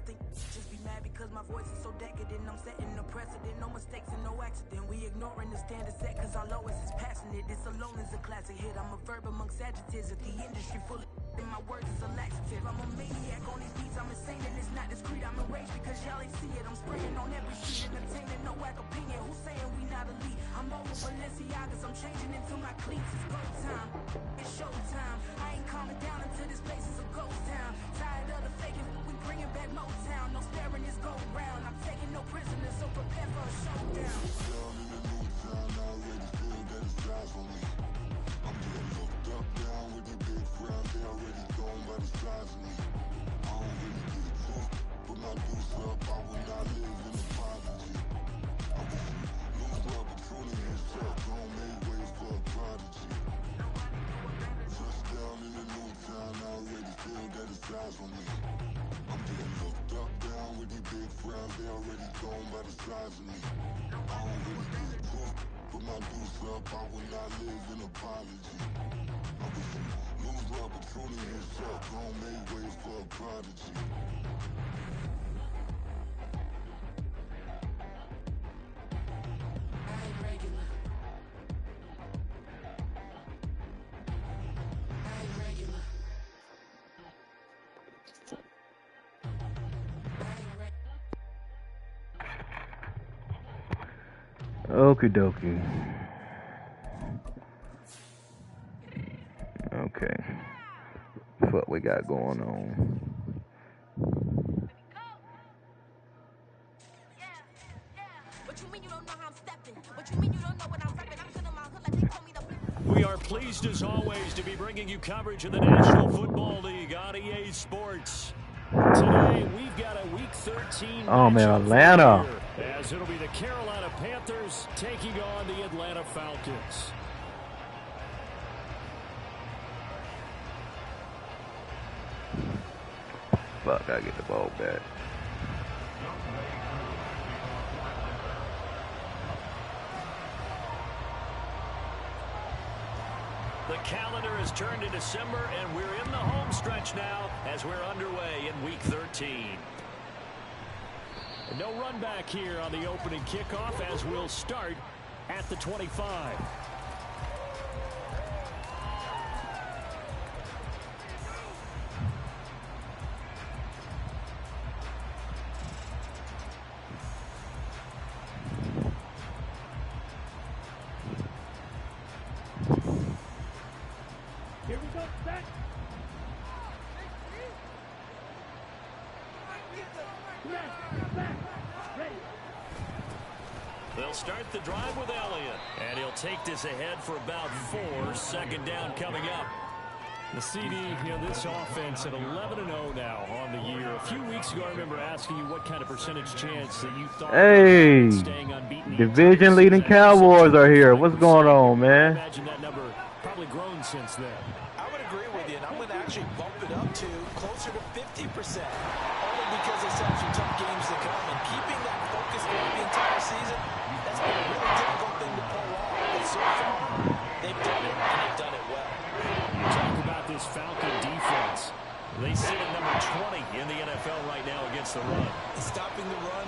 think just be mad because my voice is so decadent. I'm setting a precedent, no mistakes and no accident. We ignoring the standard set cause our lowest is passionate. This alone is a classic hit. I'm a verb amongst adjectives. If the industry full of and my words is a laxative. I'm a maniac on these beats. I'm insane and it's not discreet. I'm enraged because y'all ain't see it. I'm spraying on every street, entertaining, no whack opinion. Who's saying we not elite? I'm over Balenciagas. I'm changing into my cleats. It's go time. It's show time. I ain't calming down until this place is a ghost town. Tired of the faking. We bringing back Motown. No sparing this go round. I'm taking no prisoners, so prepare for a showdown. I'm getting looked up down with the big crowd. They already gone by the size of me. I don't really get a talk, but my deuce up. I will not live in apology. I wish you lose my patrolling himself. Don't make way for a prodigy. Touchdown in a new town. I already feel that it's eyes on me. I'm getting looked up down with the big crowd. They already gone by the size of me. I don't really get a talk. Put my deuce up, I will not live in apology. I wish you lose my patrolling himself. Don't make way for a prodigy. I ain't regular. I ain't regular. Okie dokie. Okay. What we got going on? We are pleased as always to be bringing you coverage of the National Football League on EA Sports. Today, we've got a Week 13 Oh, man, Atlanta. As it'll be the Carolina Panthers taking on the Atlanta Falcons. Fuck, I get the ball back. The calendar has turned to December, and we're in the home stretch now as we're underway in Week 13. No run back here on the opening kickoff as we'll start at the 25. Here we go, set. They'll start the drive with Elliott, and he'll take this ahead for about 4. Second down coming up. The CD, this offense at 11-0 now on the year. A few weeks ago, I remember asking you what kind of percentage chance that you thought staying unbeaten. Division leading Cowboys are here. What's going on, man? I imagine that number probably grown since then. I would agree with you, and I'm going to actually bump it up to closer to 50%. Only because they still have some tough games to come, and keeping that focus throughout the entire season, that's been a really difficult thing to pull off. But so far, they've done it, and they've done it well. You talk about this Falcon defense. They sit at number 20 in the NFL right now against the run. Stopping the run,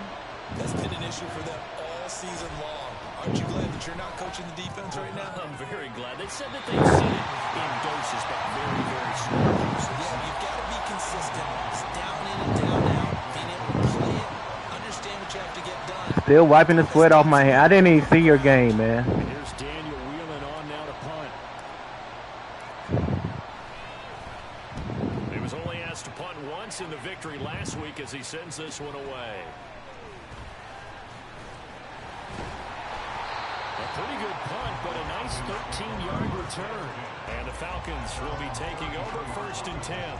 that's been an issue for them all season long. Aren't you glad that you're not coaching the defense right now? I'm very glad. They said that they sit it in doses, but very, very small doses. Yeah, you've got to be consistent. It's down in and down out. Being able to play it, understand what you have to get done. Still wiping the sweat off my hand. I didn't even see your game, man. Here's Daniel wheeling on now to punt. He was only asked to punt once in the victory last week as he sends this one away. A pretty good punt, but a nice 13-yard return. And the Falcons will be taking over 1st and 10.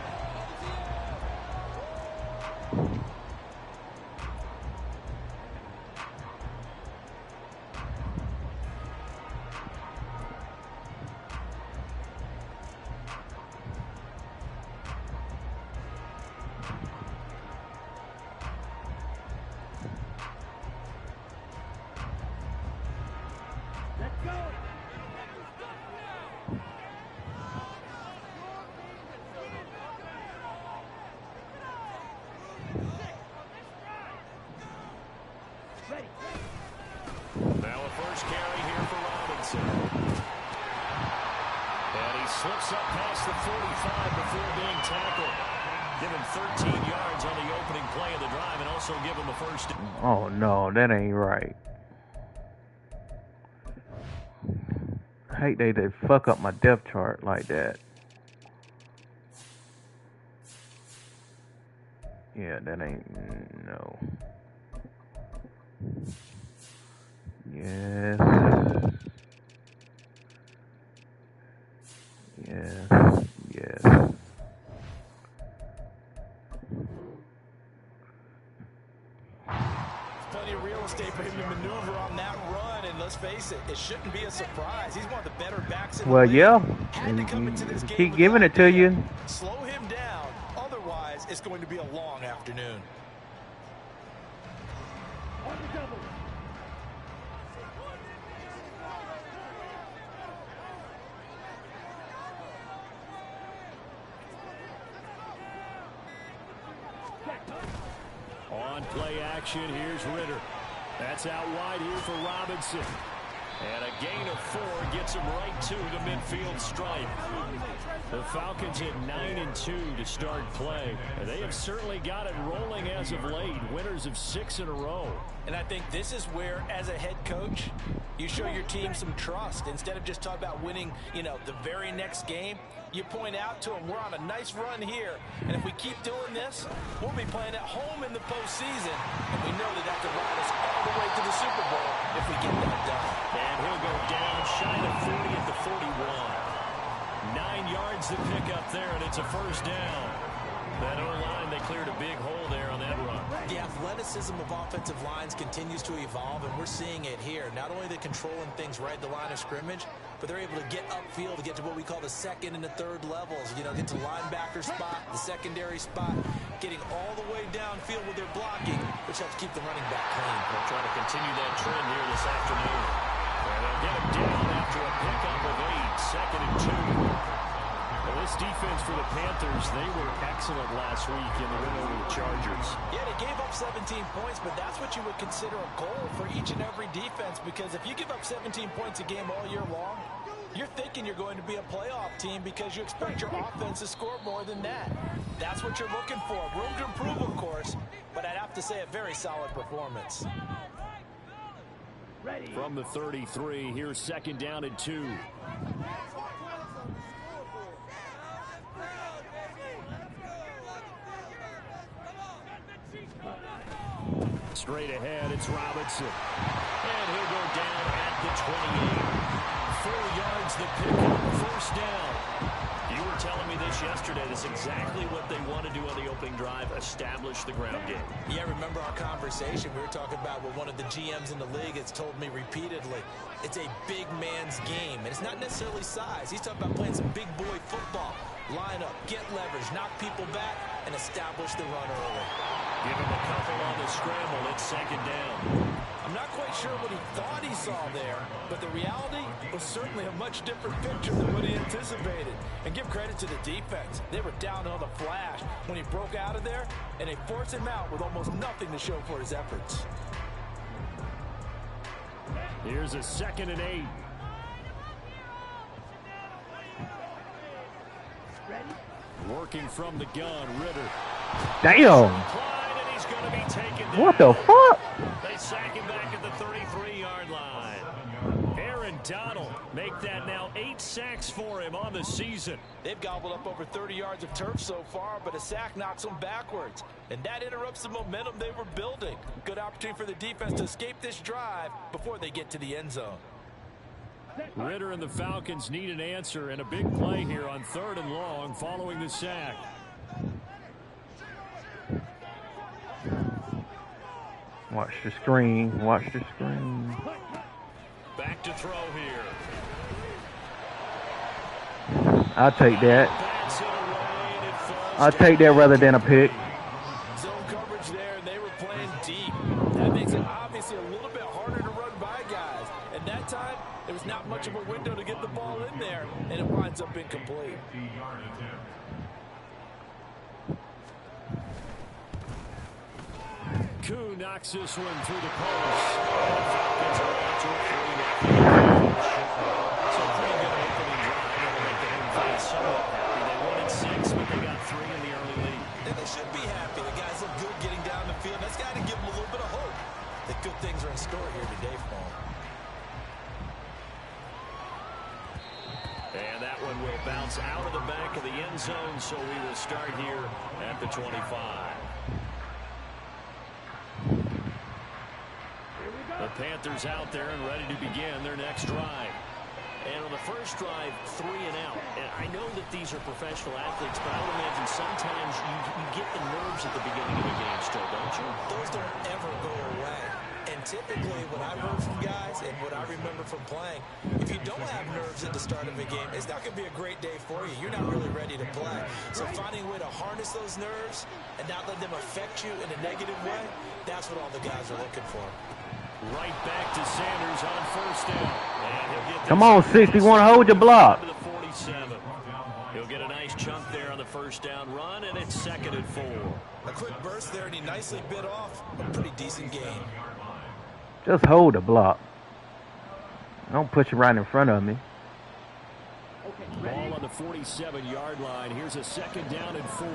Robinson. And he slips up past the 45 before being tackled. Give him 13 yards on the opening play of the drive and also give him a first. Oh, no, that ain't right. I hate they fuck up my depth chart like that. Yeah, that ain't, no. Yes. Yes. Yes. Plenty of real estate for him to maneuver on that run, and let's face it, it shouldn't be a surprise. He's one of the better backs in the league. Yeah. Had to come into this game keep giving it to you. Slow him down. Otherwise, it's going to be a long afternoon. On play action, here's Ritter. That's out wide here for Robinson. And a gain of 4 gets him right to the midfield stripe. The Falcons at 9-2 to start play. And they have certainly got it rolling as of late. Winners of 6 in a row. And I think this is where, as a head coach, you show your team some trust. Instead of just talking about winning, the very next game, you point out to them, we're on a nice run here. And if we keep doing this, we'll be playing at home in the postseason. And we know that could ride us all the way to the Super Bowl if we get that done. And he'll go down shy of 40 at the 41. 9 yards to pick up there, and it's a first down. That O-line, they cleared a big hole there on that run. The athleticism of offensive lines continues to evolve, and we're seeing it here. Not only are they controlling things right at the line of scrimmage, but they're able to get upfield to get to what we call the second and the third levels. Get to linebacker spot, the secondary spot, getting all the way downfield with their blocking, which helps keep the running back clean. They'll try to continue that trend here this afternoon. And they'll get him down after a pickup of 8, 2nd and 2. Well, this defense for the Panthers, they were excellent last week in the win over the Chargers. Yeah, they gave up 17 points, but that's what you would consider a goal for each and every defense, because if you give up 17 points a game all year long, you're thinking you're going to be a playoff team because you expect your offense to score more than that. That's what you're looking for. Room to improve, of course, but I'd have to say a very solid performance. From the 33, here's 2nd down and 2. Straight ahead, it's Robinson. And he'll go down at the 28. 4 yards the pickup, first down. You were telling me this yesterday. That's exactly what they want to do on the opening drive, establish the ground game. Yeah, remember our conversation? We were talking about what one of the GMs in the league has told me repeatedly. It's a big man's game, and it's not necessarily size. He's talking about playing some big boy football. Line up, get leverage, knock people back, and establish the run early. Give him a couple on the scramble. It's 2nd down. I'm not quite sure what he thought he saw there, but the reality was certainly a much different picture than what he anticipated. And give credit to the defense. They were down on the flash when he broke out of there, and they forced him out with almost nothing to show for his efforts. Here's a 2nd and 8. Working from the gun, Ritter. Damn. What the fuck? They sack him back at the 33-yard line. Aaron Donald make that now 8 sacks for him on the season. They've gobbled up over 30 yards of turf so far, but a sack knocks them backwards. And that interrupts the momentum they were building. Good opportunity for the defense to escape this drive before they get to the end zone. Ritter and the Falcons need an answer, and a big play here on 3rd and long following the sack. Watch the screen. Watch the screen. Back to throw here. I'll take that. I'll take that rather than a pick. Zone coverage there, and they were playing deep. That makes it obviously a little bit harder to run by guys. At that time, there was not much of a window to get the ball in there, and it winds up incomplete. Koo knocks this one through the post. And the Falcons are on to a 3-0. So a pretty good opening drive. It'll make the home fans somewhat happy. They wanted 6, but they got 3 in the early lead. And they should be happy. The guys look good getting down the field. That's got to give them a little bit of hope that good things are in store here today for them. And that one will bounce out of the back of the end zone, so we will start here at the 25. The Panthers out there and ready to begin their next drive. And on the first drive, 3 and out. And I know that these are professional athletes, but I would imagine sometimes you get the nerves at the beginning of a game still, don't you? Those don't ever go away. And typically, what I've heard from guys and what I remember from playing, if you don't have nerves at the start of a game, it's not going to be a great day for you. You're not really ready to play. So finding a way to harness those nerves and not let them affect you in a negative way, that's what all the guys are looking for. Right back to Sanders on first down. And he'll get Come on, 61, hold your block. To the 47. He'll get a nice chunk there on the first down run, and it's 2nd and 4. A quick burst there, and he nicely bit off a pretty decent gain. Just hold the block. Don't push it right in front of me. Ball on the 47-yard line. Here's a 2nd down and 4.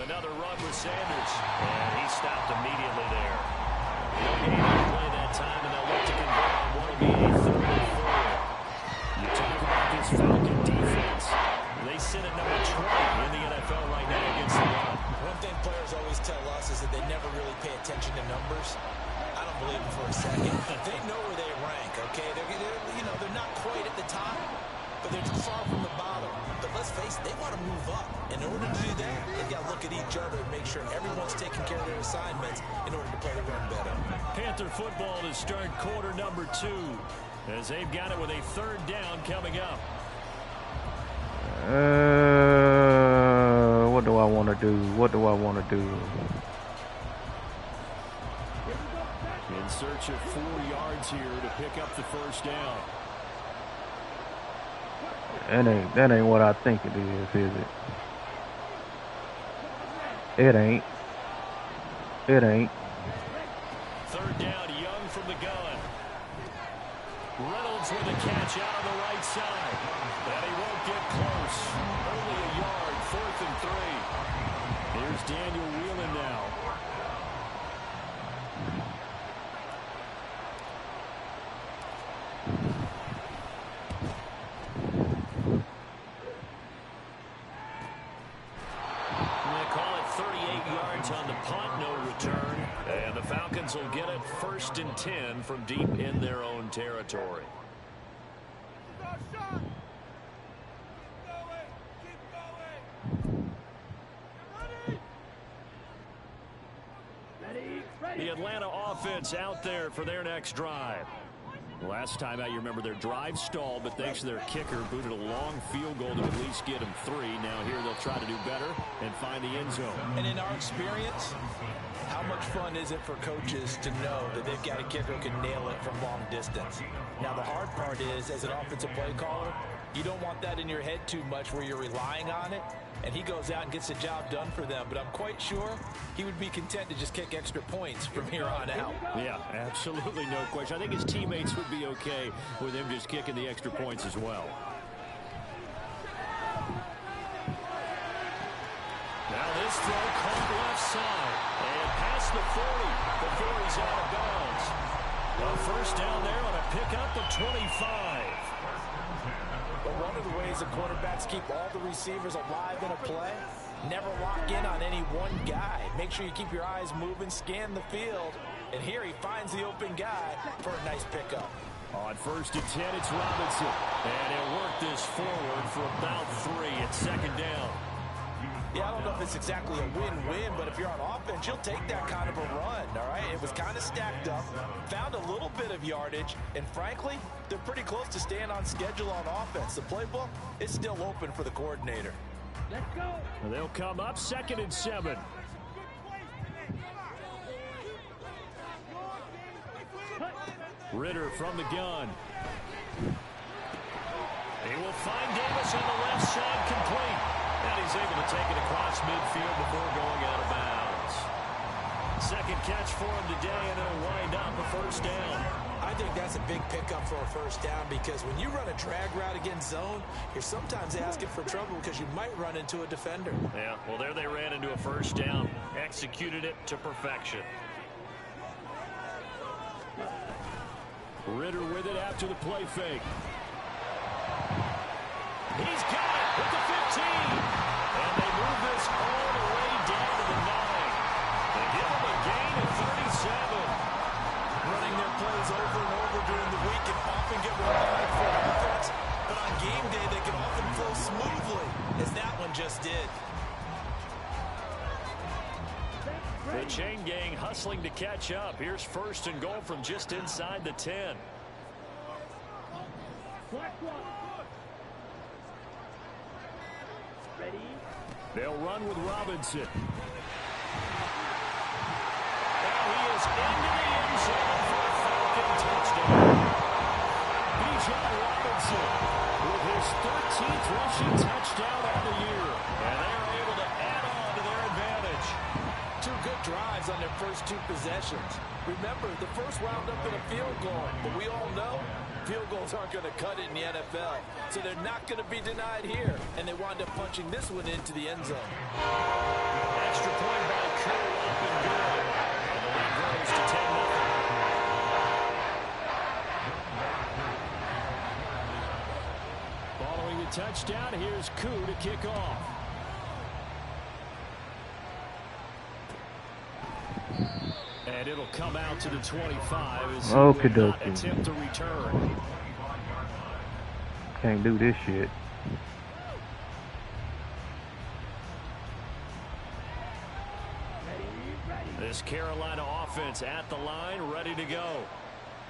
Another run with Sanders. And he stopped immediately there. No gain on the play that time, and they'll look to convert on what will be a 3rd and 4. You talk about this Falcon defense. They sit at number 20 in the NFL right now against the run. One thing players always tell us is that they never really pay attention to numbers. I don't believe them for a second. They know where they rank, okay? They're not quite at the top, but they're far from the bottom. But let's face it, they want to move up. In order to do that, they've got to look at each other and make sure everyone's taking care of their assignments in order to play the run better. Panther football to start quarter number 2 as they've got it with a 3rd down coming up. What do I want to do? What do I want to do? In search of 4 yards here to pick up the first down. That ain't what I think it is it? It ain't. It ain't. 3rd down, Young from the gun. Reynolds with a catch out on the right side. And he won't get close. Only a yard, 4th and 3. Here's Daniel Whelan now. On the punt, no return. And the Falcons will get it 1st and 10 from deep in their own territory. The Atlanta offense out there for their next drive. Last time out, you remember their drive stalled, but thanks to their kicker, booted a long field goal to at least get them 3. Now here they'll try to do better and find the end zone. And in our experience, how much fun is it for coaches to know that they've got a kicker who can nail it from long distance? Now the hard part is, as an offensive play caller, you don't want that in your head too much where you're relying on it, and he goes out and gets the job done for them. But I'm quite sure he would be content to just kick extra points from here on out. Yeah, absolutely no question. I think his teammates would be okay with him just kicking the extra points as well. Now this throw caught left side. And past the 40 before he's out of bounds. A first down there on a pickup of 25. But one of the ways the quarterbacks keep all the receivers alive in a play, never lock in on any one guy. Make sure you keep your eyes moving, scan the field. And here he finds the open guy for a nice pickup. On 1st and 10, it's Robinson. And he'll work this forward for about 3. It's 2nd down. Yeah, I don't know if it's exactly a win-win, but if you're on offense, you'll take that kind of a run, all right? It was kind of stacked up, found a little bit of yardage, and frankly, they're pretty close to staying on schedule on offense. The playbook is still open for the coordinator. Let's go. They'll come up 2nd and 7. Ritter from the gun. He will find Davis on the left side complete. And he's able to take it across midfield before going out of bounds. Second catch for him today, and it'll wind up a first down. I think that's a big pickup for a first down because when you run a drag route against zone, you're sometimes asking for trouble because you might run into a defender. Yeah, well, there they ran into a first down. Executed it to perfection. Ritter with it after the play fake. He's got it with the 15. And they move this all the way down to the 9. They give him a gain of 37. Running their plays over and over during the week can often get relied for offense, but on game day they can often flow smoothly, as that one just did. The chain gang hustling to catch up. Here's first and goal from just inside the 10. They'll run with Robinson. And he is into the end zone for a Falcon touchdown. Bijan Robinson with his 13th rushing touchdown of the year. And they are able to add on to their advantage. Two good drives on their first two possessions. Remember, the first wound up in a field goal, but we all know field goals aren't going to cut it in the NFL, so they're not going to be denied here, and they wind up punching this one into the end zone. Extra point by Curry up and good. And the lead grows to 10-0. Following the touchdown, here's Koo to kick off. And it'll come out to the 25 as he will not attempt to return. Can't do this shit. This Carolina offense at the line, ready to go.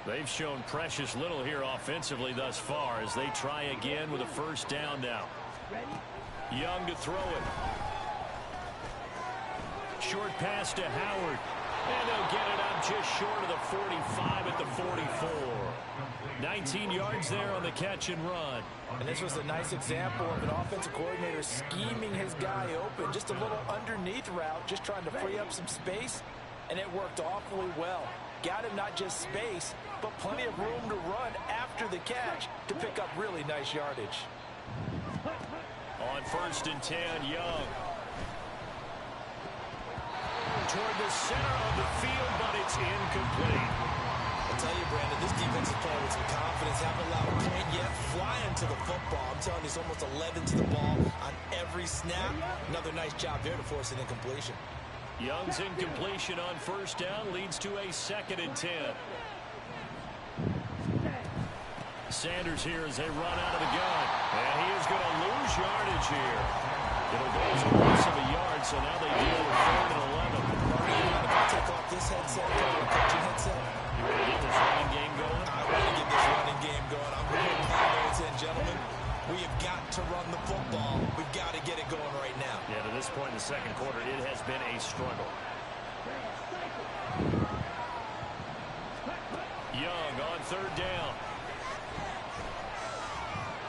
They've shown precious little here offensively thus far as they try again with a first down now. Young to throw it. Short pass to Howard. And they'll get it up just short of the 45 at the 44. 19 yards there on the catch and run. And this was a nice example of an offensive coordinator scheming his guy open. Just a little underneath route, just trying to free up some space. And it worked awfully well. Got him not just space, but plenty of room to run after the catch to pick up really nice yardage. On first and 10, Young. Toward the center of the field, but it's incomplete. I'll tell you, Brandon, this defense is playing with some confidence. Haven't allowed a point yet. Flying to the football. I'm telling you, it's almost 11 to the ball on every snap. Another nice job there to force an incompletion. Young's incompletion on first down leads to a 2nd and 10. Sanders here as they run out of the gun. And he is going to lose yardage here. It'll go as a loss of a yard, so now they deal with 3rd and 11. Take off this headset, coaching headset. You ready to get this running game going? I want to get this running game going. I'm really proud, ladies and gentlemen. We have got to run the football. We've got to get it going right now. Yeah, to this point in the second quarter, it has been a struggle. Young on 3rd down.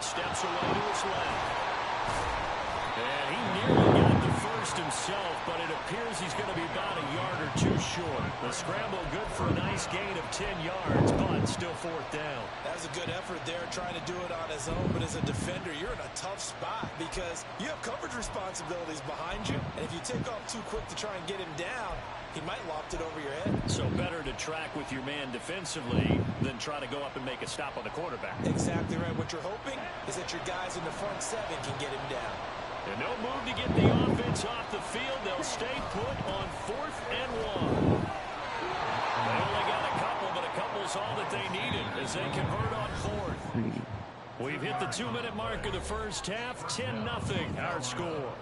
Steps away to his left. And he nearly got the first himself, but it appears he's going to be about a yard or two short. The scramble good for a nice gain of 10 yards, but still 4th down. That was a good effort there, trying to do it on his own, but as a defender, you're in a tough spot because you have coverage responsibilities behind you, and if you take off too quick to try and get him down, he might loft it over your head. So better to track with your man defensively than try to go up and make a stop on the quarterback. Exactly right. What you're hoping is that your guys in the front 7 can get him down. And no move to get the offense off the field. They'll stay put on 4th and 1. They only got a couple, but a couple's all that they needed as they convert on 4th. We've hit the 2-minute mark of the first half. 10-0 our score.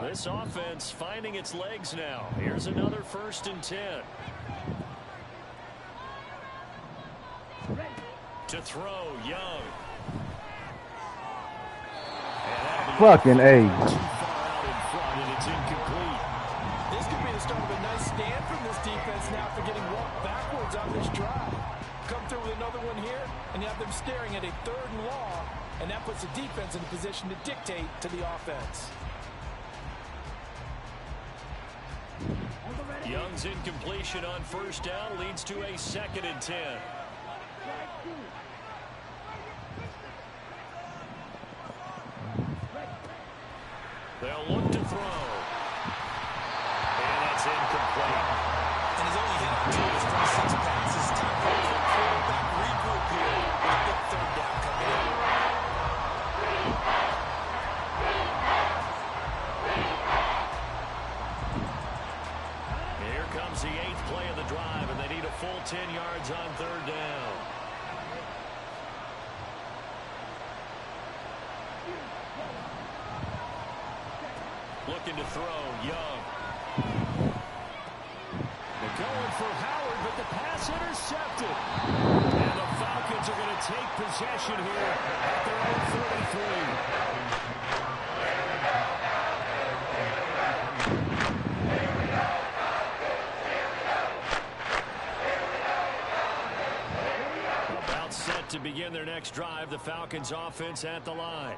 This offense finding its legs now. Here's another 1st and 10. To throw, Young. Fucking A. Too far out in front, and it's incomplete. This could be the start of a nice stand from this defense now after getting walked backwards on this drive. Come through with another one here, and you have them staring at a 3rd and long, and that puts the defense in a position to dictate to the offense. Young's incompletion on 1st down leads to a 2nd and 10. They'll look to throw. And that's incomplete. And he's only hit on 2 of his first 6 passes. Time for a quarterback regroup here with a big 3rd down coming in. Here comes the 8th play of the drive, and they need a full 10 yards on 3rd down. Looking to throw, Young. They're going for Howard, but the pass intercepted. And the Falcons are going to take possession here at their own 43. To begin their next drive, the Falcons offense at the line.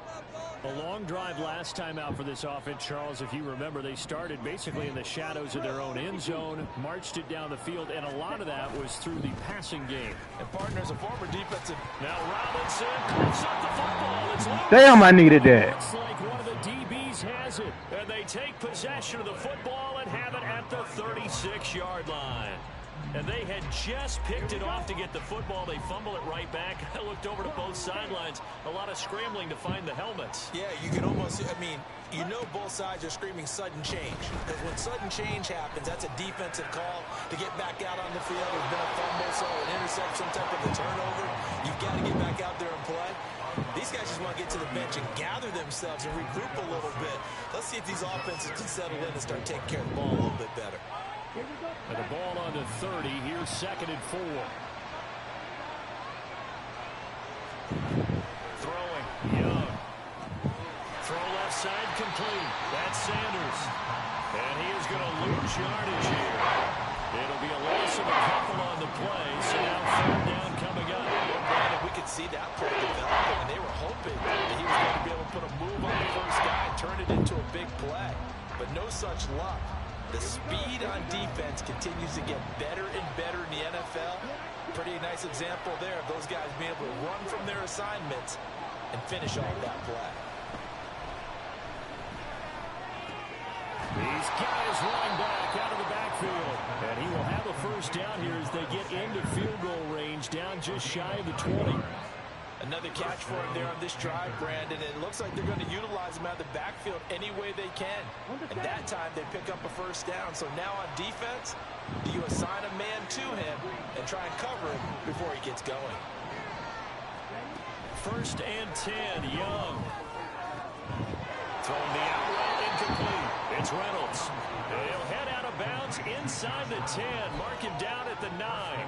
A long drive last time out for this offense, Charles. If you remember, they started basically in the shadows of their own end zone, marched it down the field, and a lot of that was through the passing game. And partners, a former defensive. Now Robinson coughs up the football. It's loose. Damn, I needed that. Looks like one of the DBs has it. And they take possession of the football and have it at the 36-yard line. And they had just picked it off to get the football. They fumble it right back. I looked over to both sidelines. A lot of scrambling to find the helmets. Yeah, you can almost, I mean, you know both sides are screaming sudden change. Because when sudden change happens, that's a defensive call to get back out on the field. There's been a fumble, so an interception, some type of a turnover. You've got to get back out there and play. These guys just want to get to the bench and gather themselves and regroup a little bit. Let's see if these offenses can settle in and start taking care of the ball a little bit better. And the ball on to 30. Here's 2nd and 4. Throwing, Young. Throw left side complete. That's Sanders. And he is going to lose yardage here. It'll be a loss of a couple on the play. So now 3rd down coming up. Brandon, we could see that play developing, and they were hoping that he was going to be able to put a move on the first guy and turn it into a big play. But no such luck. The speed on defense continues to get better and better in the NFL. Pretty nice example there of those guys being able to run from their assignments and finish off that play. These guys running back out of the backfield. And he will have a 1st down here as they get into field goal range, down just shy of the 20. Another catch for him there on this drive, Brandon. And it looks like they're going to utilize him out of the backfield any way they can. And that time they pick up a 1st down. So now on defense, do you assign a man to him and try and cover him before he gets going? 1st and 10, Young. Throwing the out route incomplete. It's Reynolds. He'll head out of bounds inside the 10. Mark him down at the 9.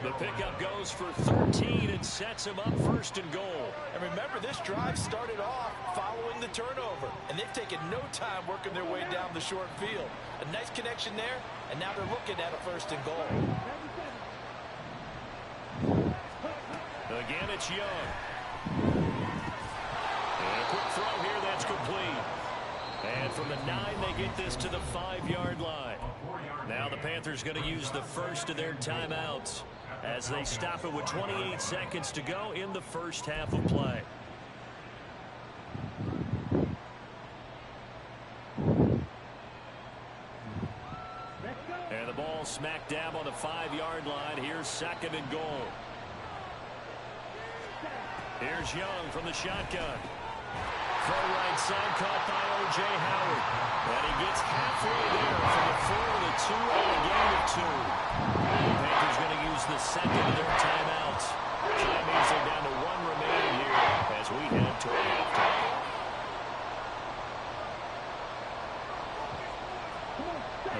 The pickup goes for 13 and sets him up 1st and goal. And remember, this drive started off following the turnover. And they've taken no time working their way down the short field. A nice connection there, and now they're looking at a 1st and goal. Again, it's Young. And a quick throw here, that's complete. And from the 9, they get this to the 5-yard line. Now the Panthers going to use the first of their timeouts as they stop it with 28 seconds to go in the first half of play. And the ball smack dab on the 5-yard line. Here's 2nd and goal. Here's Young from the shotgun. Throw right side caught by O.J. Howard. And he gets halfway there from the 4 to the 2 on a gain of 2. The Panthers going to use the 2nd of their timeouts. So that means they're down to 1 remaining here as we head toward halftime.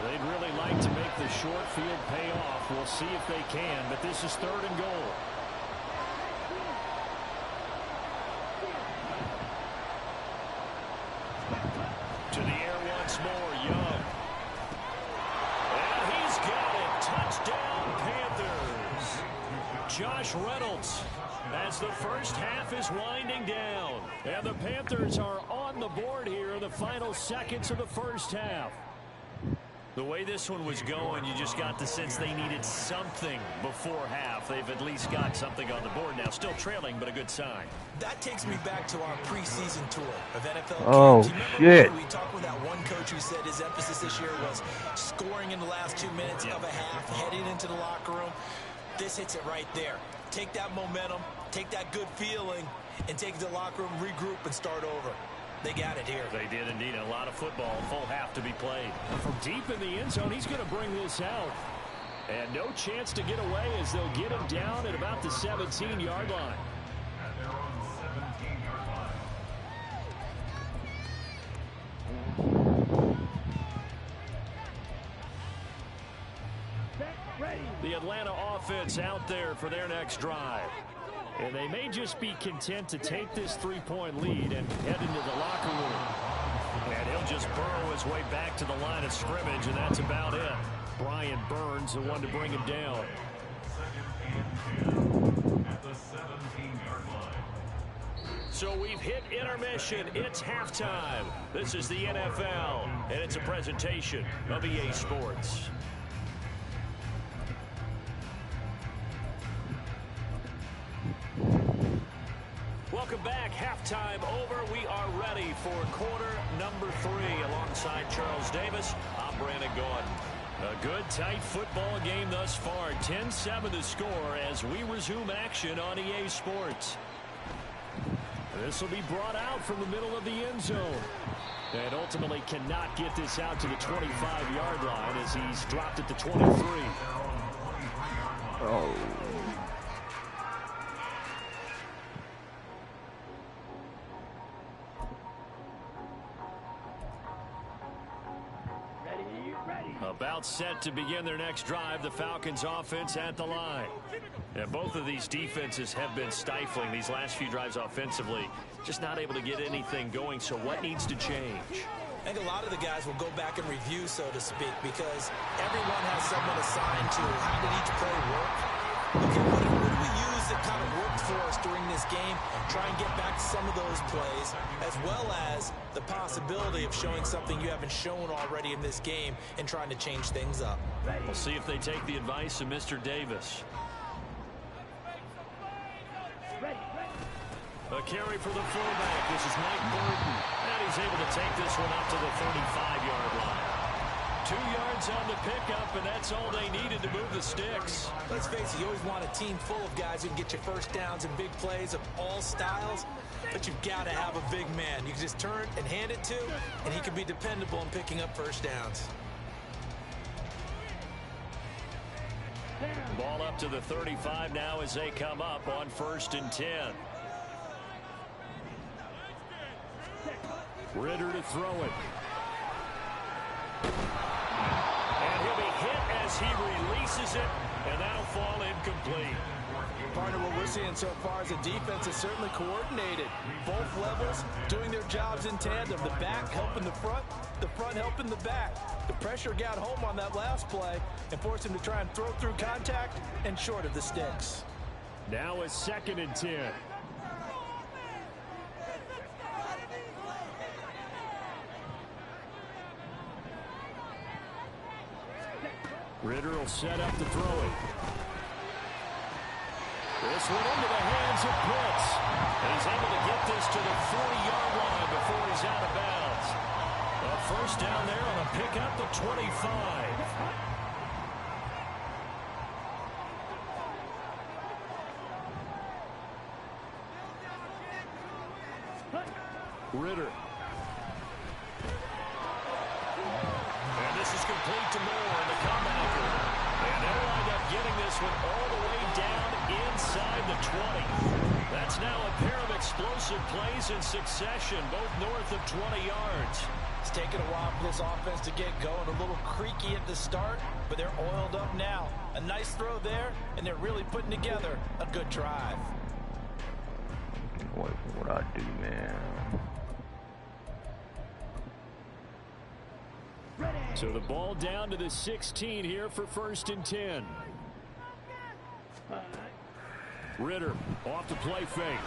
They'd really like to make the short field pay off. We'll see if they can, but this is 3rd and goal. Josh Reynolds, as the first half is winding down. And the Panthers are on the board here in the final seconds of the first half. The way this one was going, you just got the sense they needed something before half. They've at least got something on the board now. Still trailing, but a good sign. That takes me back to our preseason tour of NFL Oh, shit. We talked with that one coach who said his emphasis this year was scoring in the last 2 minutes of a half, heading into the locker room. This hits it right there. Take that momentum, take that good feeling, and take it to the locker room, regroup, and start over. They got it here. They did indeed. A lot of football, full half to be played. From deep in the end zone, he's going to bring this out. And no chance to get away as they'll get him down at about the 17-yard line. The Atlanta offense out there for their next drive. And they may just be content to take this 3-point lead and head into the locker room. And he'll just burrow his way back to the line of scrimmage, and that's about it. Brian Burns, the one to bring him down. So we've hit intermission. It's halftime. This is the NFL, and it's a presentation of EA Sports. Welcome back. Halftime over. We are ready for quarter number 3. Alongside Charles Davis, I'm Brandon Gordon. A good, tight football game thus far. 10-7 to score as we resume action on EA Sports. This will be brought out from the middle of the end zone. And ultimately cannot get this out to the 25-yard line as he's dropped at the 23. Oh. About set to begin their next drive, the Falcons offense at the line. And both of these defenses have been stifling these last few drives offensively. Just not able to get anything going, so what needs to change? I think a lot of the guys will go back and review, so to speak, because everyone has someone assigned to how did each play work. Okay, what did we use that kind of worked for us during this game? Try and get back to some of those plays, as well as the possibility of showing something you haven't shown already in this game and trying to change things up. We'll see if they take the advice of Mr. Davis. A carry for the fullback. This is Mike Burton. And he's able to take this one up to the 35-yard line. 2 yards on the pickup, and that's all they needed to move the sticks. Let's face it, you always want a team full of guys who can get you first downs and big plays of all styles, but you've got to have a big man. You can just turn and hand it to, and he can be dependable in picking up first downs. Ball up to the 35 now as they come up on 1st and 10. Ritter to throw it. And he'll be hit as he releases it, and that'll fall incomplete. Partner, what we're seeing so far is the defense is certainly coordinated. Both levels doing their jobs in tandem. The back helping the front helping the back. The pressure got home on that last play and forced him to try and throw through contact and short of the sticks. Now a 2nd and 10. Ritter will set up to throw it. This one into the hands of Pitts. And he's able to get this to the 40-yard line before he's out of bounds. A first down there on a pickup to 25. Ritter. And this is complete to Moore, the comebacker. And they'll wind up getting this one all the way down inside the 20. That's now a pair of explosive plays in succession, both north of 20 yards. It's taken a while for this offense to get going. A little creaky at the start, but they're oiled up now. A nice throw there, and they're really putting together a good drive. What I do, man? So the ball down to the 16 here for 1st and 10. Ritter off the play fake.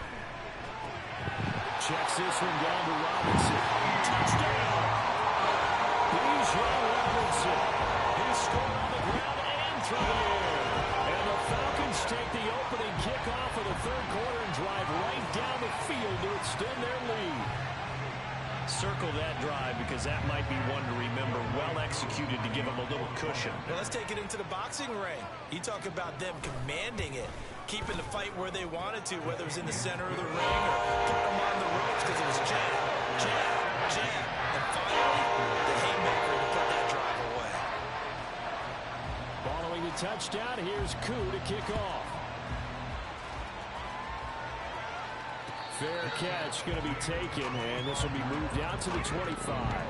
Checks this one down to Robinson. Touchdown! Bijan Robinson. He scored on the ground and through the air. And the Falcons take the opening kickoff of the third quarter and drive right down the field to extend their lead. Circle that drive because that might be one to remember. Well executed to give them a little cushion. Well, let's take it into the boxing ring. You talk about them commanding it, keeping the fight where they wanted to, whether it was in the center of the ring or putting them on the ropes because it was jab, jab, jab. And finally, the haymaker to put that drive away. Following the touchdown, here's Koo to kick off. Fair catch going to be taken, and this will be moved out to the 25.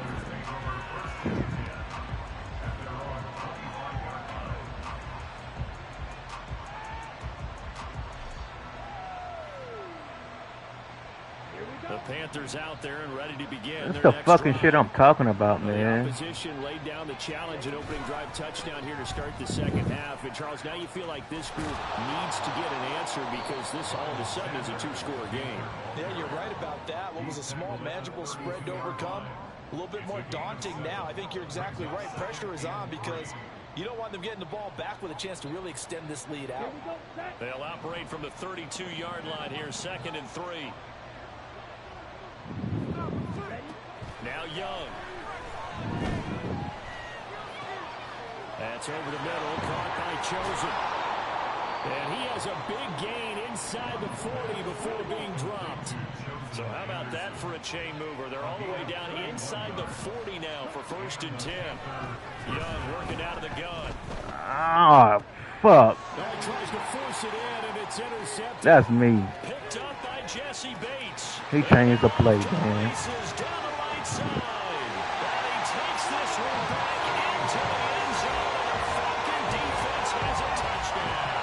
The Panthers out there and ready to begin. That's the fucking shit I'm talking about, man. The opposition laid down the challenge and opening drive touchdown here to start the second half. And Charles, now you feel like this group needs to get an answer because this all of a sudden is a two-score game. Yeah, you're right about that. What was a small, manageable spread to overcome, a little bit more daunting now. I think you're exactly right. Pressure is on because you don't want them getting the ball back with a chance to really extend this lead out. They'll operate from the 32-yard line here, 2nd and 3. Now Young. That's over the middle, caught by Chosen. And he has a big gain inside the 40 before being dropped. So how about that for a chain mover? They're all the way down inside the 40 now for 1st and 10. Young working out of the gun. Ah, fuck. He tries to force it in, and it's intercepted. That's me. Picked up by Jesse Bates. He changed the play, man. Races down the right side. And he takes this one back into the end zone. The Falcon defense has a touchdown.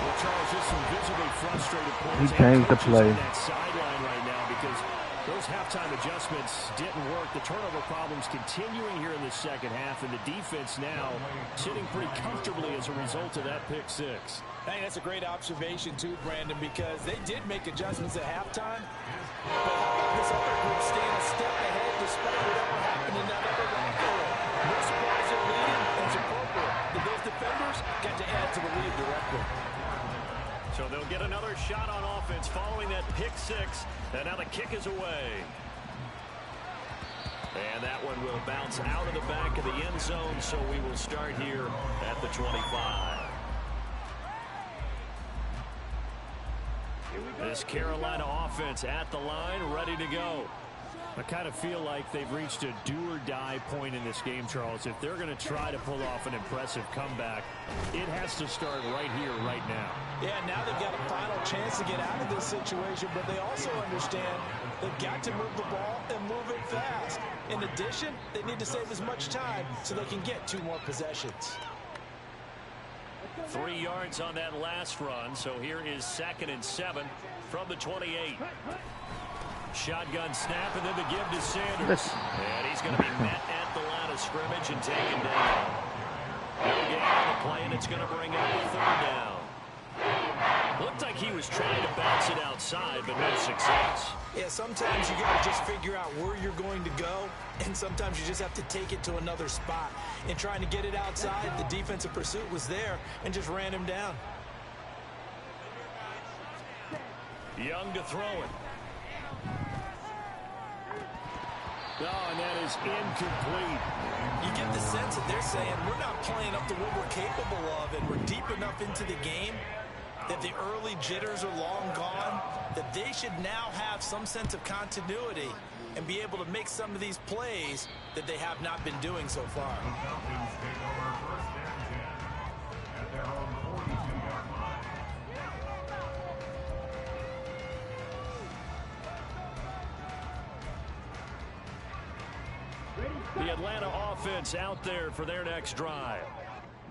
Well, Charles, just some visibly frustrated players. He changed the play. On that sideline right now because those halftime adjustments didn't work. The turnover problems continuing here in the second half, and the defense now sitting pretty comfortably as a result of that pick six. Hey, that's a great observation, too, Brandon, because they did make adjustments at halftime. But this other group staying a step ahead despite whatever happened in that other locker room. No surprise they're leading. That's appropriate. Those defenders got to add to the lead directly. So they'll get another shot on offense following that pick six. And now the kick is away. And that one will bounce out of the back of the end zone, so we will start here at the 25. This Carolina offense at the line, ready to go. I kind of feel like they've reached a do-or-die point in this game, Charles. If they're going to try to pull off an impressive comeback, it has to start right here, right now. Yeah, now they've got a final chance to get out of this situation, but they also understand they've got to move the ball and move it fast. In addition, they need to save as much time so they can get 2 more possessions. 3 yards on that last run, so here is 2nd and 7 from the 28. Shotgun snap, and then the give to Sanders. And he's going to be met at the line of scrimmage and taken down. No gain on the play, and it's going to bring up a 3rd down. Looked like he was trying to bounce it outside, but no success. Yeah, sometimes you got to just figure out where you're going to go, and sometimes you just have to take it to another spot. In trying to get it outside, the defensive pursuit was there and just ran him down. Young to throw it. Oh, and that is incomplete. You get the sense that they're saying we're not playing up to what we're capable of, and we're deep enough into the game that the early jitters are long gone, that they should now have some sense of continuity and be able to make some of these plays that they have not been doing so far. The Atlanta offense out there for their next drive.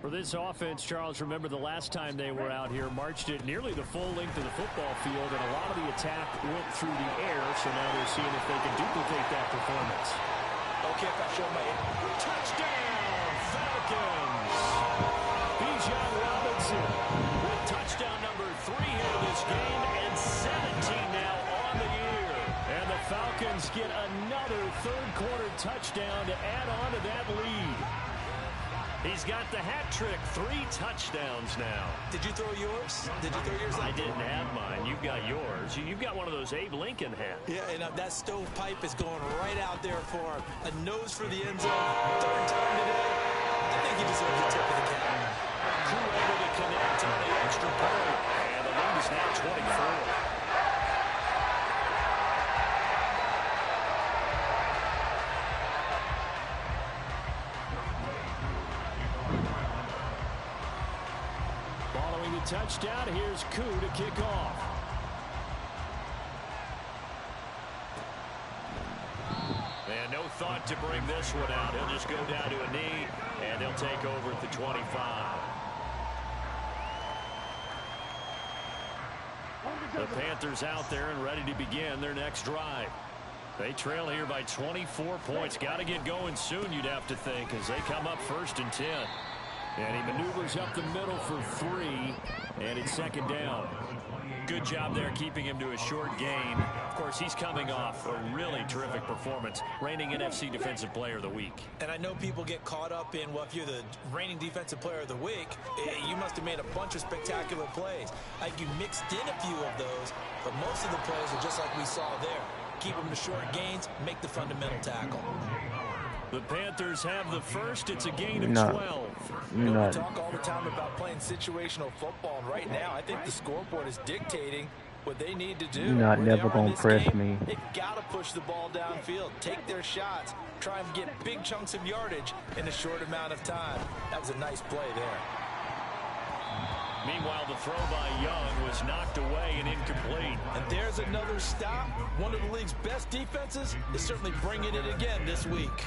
For this offense, Charles, remember the last time they were out here, marched it nearly the full length of the football field, and a lot of the attack went through the air, so now they're seeing if they can duplicate that performance. Okay, if I show my Touchdown, Falcons! Bijan Robinson with touchdown number 3 touchdown to add on to that lead. He's got the hat trick, 3 touchdowns now. Did you throw yours? I didn't have mine. You've got yours. You've got one of those Abe Lincoln hats. Yeah, and that stovepipe is going right out there for him. A nose for the end zone. 3rd time today. I think he deserves a tip of the cap. Crew able to connect on the extra point. And the lead is now 24. Touchdown. Here's Koo to kick off. And no thought to bring this one out. He'll just go down to a knee, and they'll take over at the 25. The Panthers out there and ready to begin their next drive. They trail here by 24 points. Got to get going soon, you'd have to think, as they come up 1st and 10. And he maneuvers up the middle for 3, and it's 2nd down. Good job there keeping him to a short gain. Of course, he's coming off a really terrific performance, reigning NFC Defensive Player of the Week. And I know people get caught up in, well, if you're the reigning Defensive Player of the Week, you must have made a bunch of spectacular plays. Like you mixed in a few of those, but most of the plays are just like we saw there. Keep them to short gains, make the fundamental tackle. The Panthers have the first. It's a gain of 12. We talk all the time about playing situational football, and right now I think the scoreboard is dictating what they need to do. You're not never going to press me. They've got to push the ball downfield, take their shots, try and get big chunks of yardage in a short amount of time. That was a nice play there. Meanwhile, the throw by Young was knocked away and incomplete. And there's another stop. One of the league's best defenses is certainly bringing it again this week.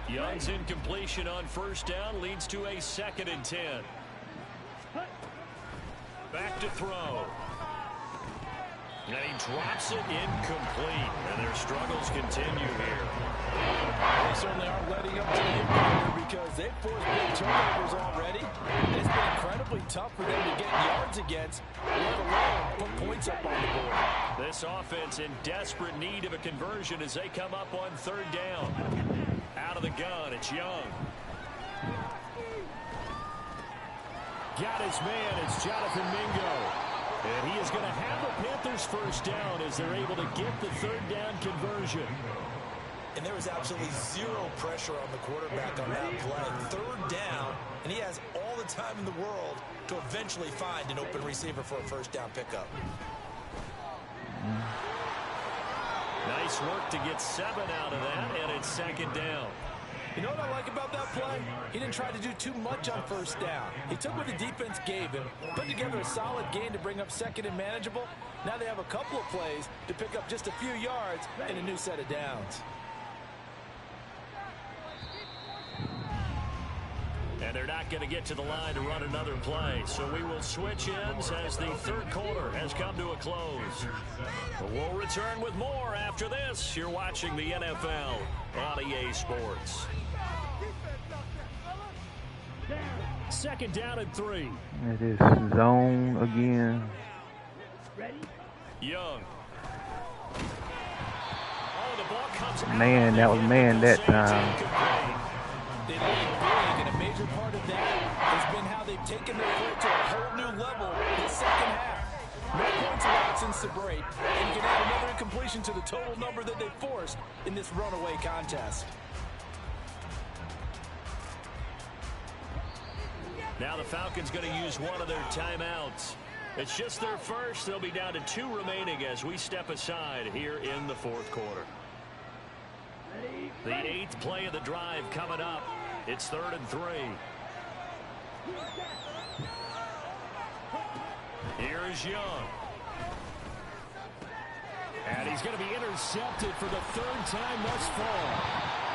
Young's incompletion on 1st down leads to a 2nd and 10. Back to throw. And he drops it incomplete. And their struggles continue here. They certainly aren't letting up today because they've forced big turnovers already. It's been incredibly tough for them to get yards against, let alone put points up on the board. This offense in desperate need of a conversion as they come up on 3rd down. Out of the gun, it's Young. Got his man, it's Jonathan Mingo. And he is going to have the Panthers 1st down as they're able to get the 3rd down conversion. And there was absolutely zero pressure on the quarterback on that play. 3rd down, and he has all the time in the world to eventually find an open receiver for a 1st down pickup. Nice work to get 7 out of that, and it's 2nd down. You know what I like about that play? He didn't try to do too much on 1st down. He took what the defense gave him, put together a solid gain to bring up 2nd and manageable. Now they have a couple of plays to pick up just a few yards in a new set of downs. And they're not going to get to the line to run another play. So we will switch ends as the 3rd quarter has come to a close. We'll return with more after this. You're watching the NFL on EA Sports. 2nd down and 3. It is zone again. Young. Oh, the ball comes out. Man, that was man that time. They lead big, and a major part of that has been how they've taken their play to a whole new level this 2nd half. No points allowed since the break, and you can add another incompletion to the total number that they forced in this runaway contest. Now the Falcons going to use one of their timeouts. It's just their first. They'll be down to 2 remaining as we step aside here in the 4th quarter. The 8th play of the drive coming up. It's 3rd and 3. Here is Young. And he's going to be intercepted for the 3rd time thus far.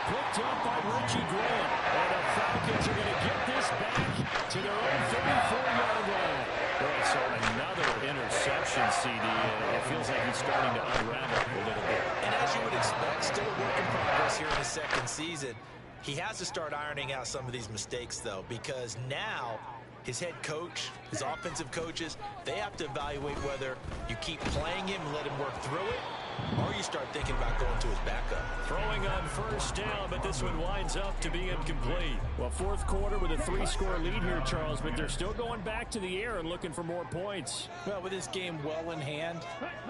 Picked up by Richie Grant. And the Falcons are going to get this back to their own 34-yard line. So another interception, CD. It feels like he's starting to unravel a little bit. And as you would expect, still a work in progress here in his 2nd season. He has to start ironing out some of these mistakes, though, because now his head coach, his offensive coaches, they have to evaluate whether you keep playing him and let him work through it, or you start thinking about going to his backup. Throwing on first down, but this one winds up to be incomplete. Well, fourth quarter with a 3-score lead here, Charles, but they're still going back to the air and looking for more points. Well, with this game well in hand,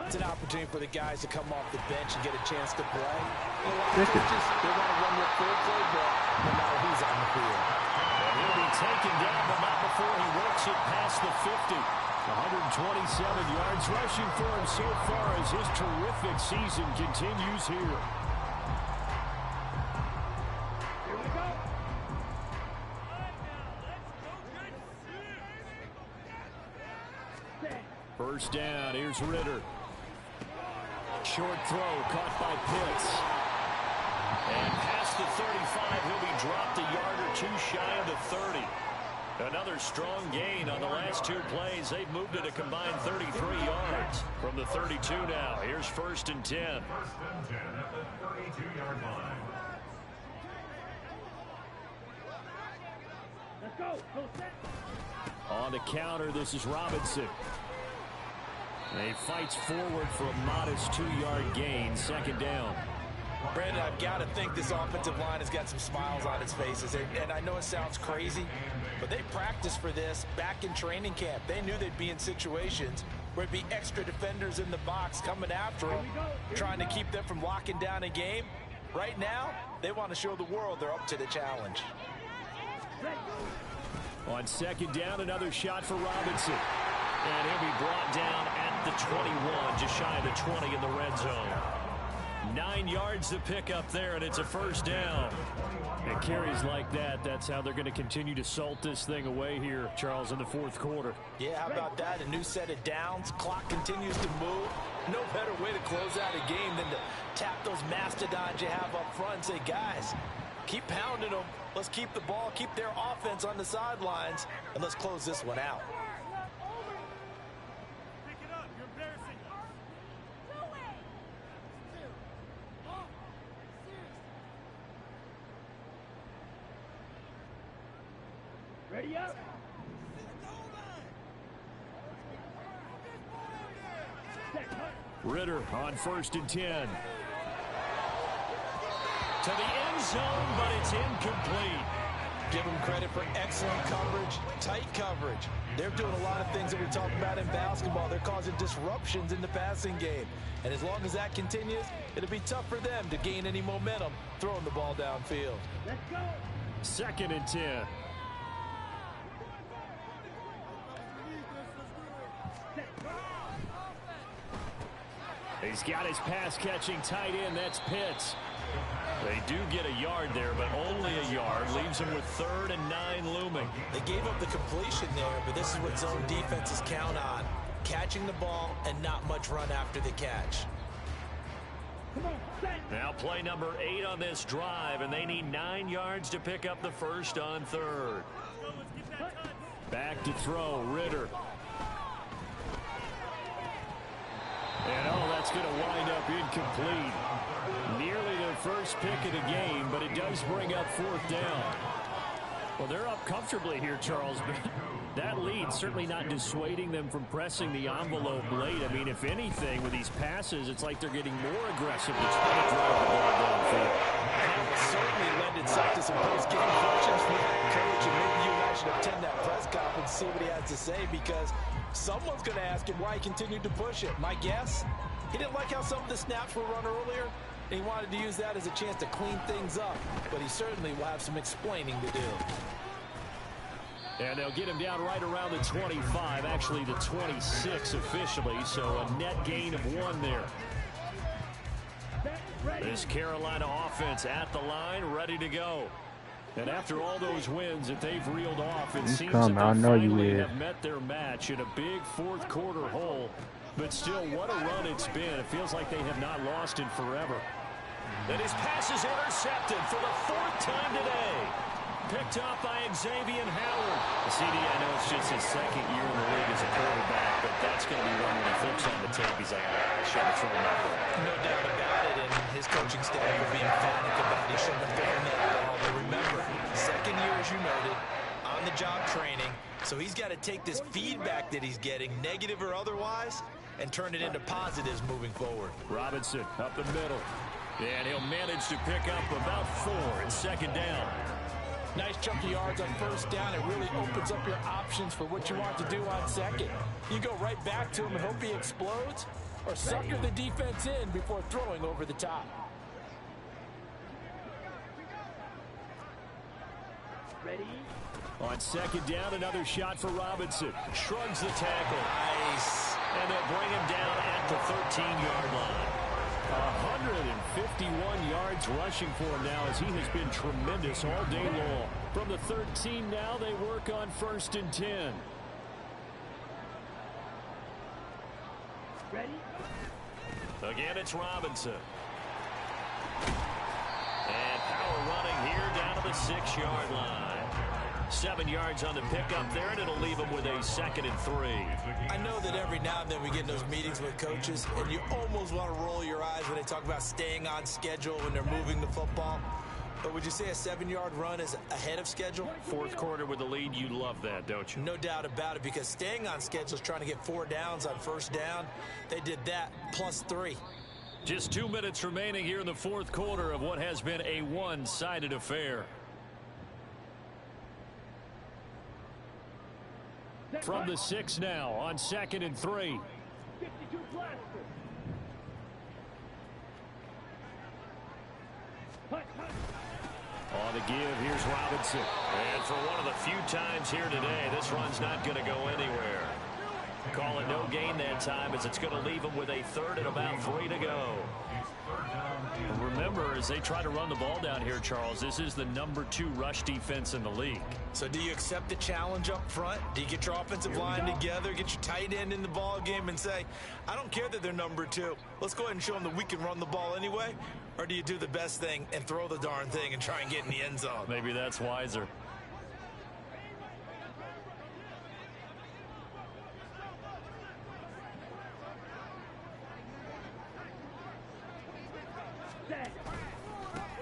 it's an opportunity for the guys to come off the bench and get a chance to play. A lot of coaches, they want to run their full playbook no matter who's on the field. And he'll be taken down, but not before he works it past the 50. 127 yards rushing for him so far as his terrific season continues here. Here we go. First down, here's Ritter. Short throw caught by Pitts. And past the 35, he'll be dropped a yard or two shy of the 30. Another strong gain on the last two plays. They've moved it a combined 33 yards. From the 32 now, here's 1st and 10. 1st and 10 at the 32-yard line. Let's go. Go set. On the counter, this is Robinson. And he fights forward for a modest 2-yard gain. 2nd down. Brandon, I've got to think this offensive line has got some smiles on its faces. And I know it sounds crazy, but they practiced for this back in training camp. They knew they'd be in situations where it'd be extra defenders in the box coming after them, trying to keep them from locking down a game. Right now, they want to show the world they're up to the challenge. On 2nd down, another shot for Robinson. And he'll be brought down at the 21, just shy of the 20 in the red zone. 9 yards to pick up there, and it's a 1st down. And carries like that, that's how they're going to continue to salt this thing away here, Charles, in the 4th quarter. Yeah, how about that? A new set of downs. Clock continues to move. No better way to close out a game than to tap those mastodons you have up front and say, guys, keep pounding them. Let's keep the ball, keep their offense on the sidelines, and let's close this one out. Pick it up. You're embarrassing us. Ready up. Ritter on 1st and 10. To the end zone, but it's incomplete. Give them credit for excellent coverage, tight coverage. They're doing a lot of things that we talk about in basketball. They're causing disruptions in the passing game. And as long as that continues, it'll be tough for them to gain any momentum throwing the ball downfield. Let's go. 2nd and 10. He's got his pass-catching tight end. That's Pitts. They do get a yard there, but only a yard. Leaves them with 3rd and 9 looming. They gave up the completion there, but this is what zone defenses count on. Catching the ball and not much run after the catch. Now play number 8 on this drive, and they need 9 yards to pick up the 1st on 3rd. Back to throw, Ritter. And that's going to wind up incomplete. Nearly their first pick of the game, but it does bring up 4th down. Well, they're up comfortably here, Charles, but that lead certainly not dissuading them from pressing the envelope late. I mean, if anything, with these passes, it's like they're getting more aggressive to try to drive the ball downfield. It will certainly lend itself to some post-game questions from coach, and maybe you and I should attend that press conference and see what he has to say, because someone's going to ask him why he continued to push it. My guess, he didn't like how some of the snaps were run earlier, and he wanted to use that as a chance to clean things up, but he certainly will have some explaining to do. And they'll get him down right around the 25, actually the 26 officially, so a net gain of 1 there. This Carolina offense at the line, ready to go. And after all those wins that they've reeled off, it seems that they finally have met their match in a big 4th quarter hole. But still, what a run it's been. It feels like they have not lost in forever. And his pass is intercepted for the 4th time today. Picked up by Xavier Howard. CD, I know it's just his 2nd year in the league as a quarterback, but that's going to be one when he flips on the tape. He's like, I should have thrown that one. No doubt about it, and his coaching staff will be emphatic about he shouldn't have thrown that ball. But remember, 2nd year, as you noted, on on-the-job training, so he's got to take this feedback that he's getting, negative or otherwise, and turn it into positives moving forward. Robinson up the middle. And he'll manage to pick up about 4 in second down. Nice chunk of yards on first down. It really opens up your options for what you want to do on second. You go right back to him and hope he explodes, or sucker the defense in before throwing over the top. Ready? On second down, another shot for Robinson. Shrugs the tackle. Nice. And they'll bring him down at the 13-yard line. 151 yards rushing for him now, as he has been tremendous all day long. From the 13 now, they work on 1st and 10. Ready? Again, it's Robinson. And power running here down to the 6-yard line. 7 yards on the pickup there, and it'll leave him with a 2nd and 3. I know that every now and then we get in those meetings with coaches, and you almost want to roll your eyes when they talk about staying on schedule when they're moving the football. But would you say a 7-yard run is ahead of schedule? Fourth quarter with the lead, you love that, don't you? No doubt about it, because staying on schedule is trying to get 4 downs on first down. They did that, plus 3. Just 2 minutes remaining here in the fourth quarter of what has been a one-sided affair. From the 6 now on 2nd and 3. 52 blaster. On the give, here's Robinson. And for one of the few times here today, this run's not going to go anywhere. Call it no gain that time, as it's going to leave them with a 3rd and about 3 to go. Remember, as they try to run the ball down here, Charles, this is the number 2 rush defense in the league. So do you accept the challenge up front? Do you get your offensive line together, get your tight end in the ball game and say, I don't care that they're number 2. Let's go ahead and show them that we can run the ball anyway? Or do you do the best thing and throw the darn thing and try and get in the end zone? Maybe that's wiser.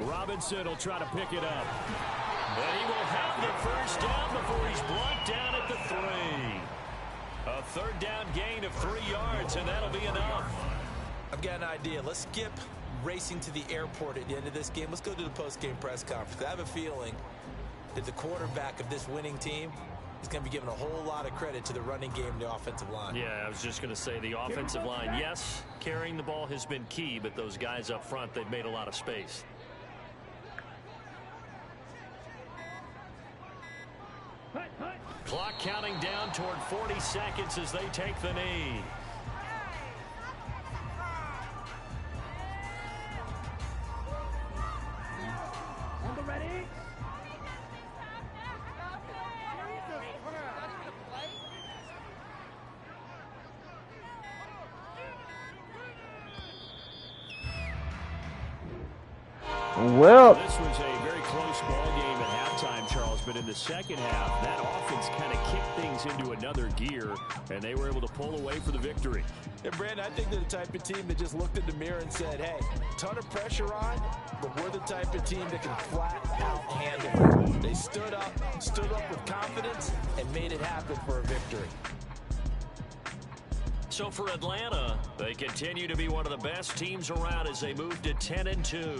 Robinson will try to pick it up. But he will have the first down before he's brought down at the 3. A 3rd down gain of 3 yards, and that'll be enough. I've got an idea. Let's skip racing to the airport at the end of this game. Let's go to the post-game press conference. I have a feeling that the quarterback of this winning team is going to be given a whole lot of credit to the running game and the offensive line. Yeah, I was just going to say the offensive line, yes, carrying the ball has been key, but those guys up front, they've made a lot of space. Clock counting down toward 40 seconds as they take the knee. On the ready? Well, This was a very close ball game at halftime, Charles, but in the second half, that offense kind of kicked things into another gear, and they were able to pull away for the victory. And Brandon, I think they're the type of team that just looked in the mirror and said, hey, ton of pressure on, but we're the type of team that can flat out handle it. They stood up with confidence, and made it happen for a victory. So for Atlanta, they continue to be one of the best teams around as they move to 10-2.